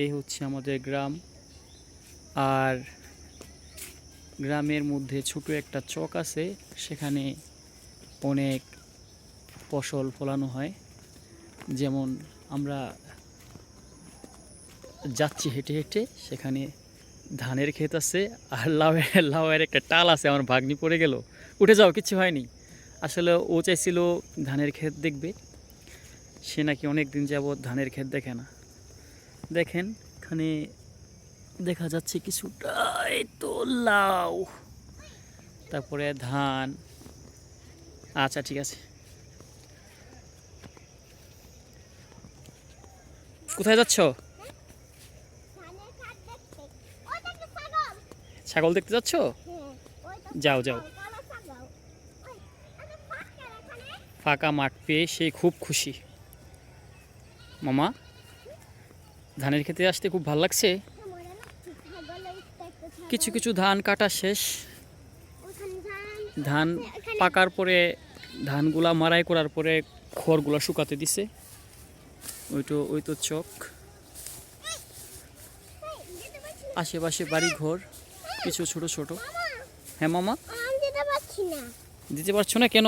এই হচ্ছে আমাদের গ্রাম। আর গ্রামের মধ্যে ছোট একটা চক আছে, সেখানে অনেক ফসল ফলানো হয়। যেমন আমরা যাচ্ছি হেঁটে হেঁটে, সেখানে ধানের ক্ষেত আছে আর লাউয়ের একটা টাল আছে। আমার ভাগ্নি পড়ে গেল, উঠে যাও, কিচ্ছু হয়নি। আসলে ও চাইছিল ধানের ক্ষেত দেখবে, সে নাকি অনেক দিন যাবৎ ধানের ক্ষেত দেখে না। দেখেন এখানে দেখা যাচ্ছে কিছুটা, এই তো লাউ, তারপরে ধান। আচ্ছা ঠিক আছে। কোথায় যাচ্ছ? ছাগল দেখতে যাচ্ছ? যাও যাও। ফাঁকা মাঠ পেয়ে সে খুব খুশি। মামা, ধানের খেতে আসতে খুব ভালো লাগছে। কিছু কিছু ধান কাটা শেষ, ধান পাকার পরে ধানগুলা মাড়াই করার পরে খড়গুলা শুকাতে দিছে। ওই তো চক, আশেপাশে বাড়ি ঘর কিছু ছোট ছোট। হ্যাঁ মামা, দিতে পারছো না কেন?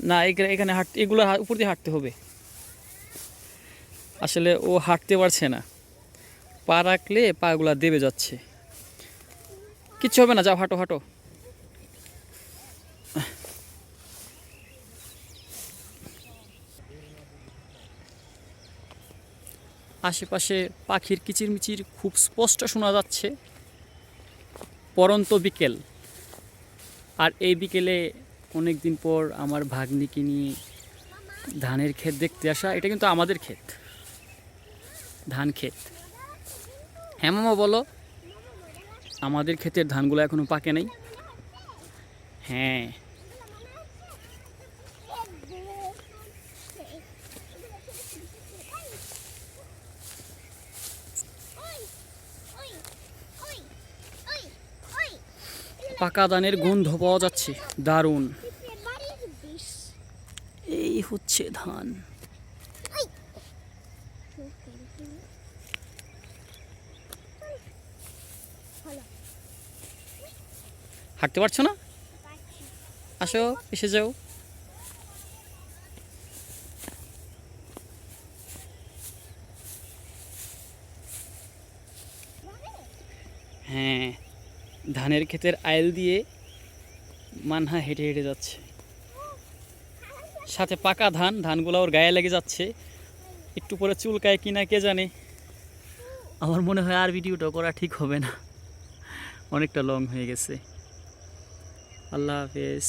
না, এখানে হাঁটতে, এগুলো উপর দিয়ে হাঁটতে হবে। আসলে ও হাঁটতে পারছে না, পা রাখলে পাগুলা দেবে যাচ্ছে। কিচ্ছু হবে না, যাও হাঁটো হাঁটো। আশেপাশে পাখির কিচিরমিচির খুব স্পষ্ট শোনা যাচ্ছে। পরন্ত বিকেল, আর এই বিকেলে অনেক দিন পর আমার ভাগ্নিকে নিয়ে ধানের ক্ষেত দেখতে আসা। এটা কিন্তু আমাদের ক্ষেত, ধান ক্ষেত। হ্যাঁ মামা বলো, আমাদের ক্ষেতের ধানগুলো এখনো পাকে নাই। হ্যাঁ, পাকা ধানের গন্ধ পাওয়া যাচ্ছে, দারুণ। এই হচ্ছে ধান। হাঁটতে পারছো না? আসো, এসে যাও। হ্যাঁ, ধানের ক্ষেতের আইল দিয়ে মানহা হেঁটে হেঁটে যাচ্ছে, সাথে পাকা ধানগুলো ওর গায়ে লেগে যাচ্ছে। একটু পরে চুলকায় কিনা কে জানে। আমার মনে হয় আর ভিডিওটা করা ঠিক হবে না, অনেকটা লং হয়ে গেছে। আল্লাহ হাফেজ।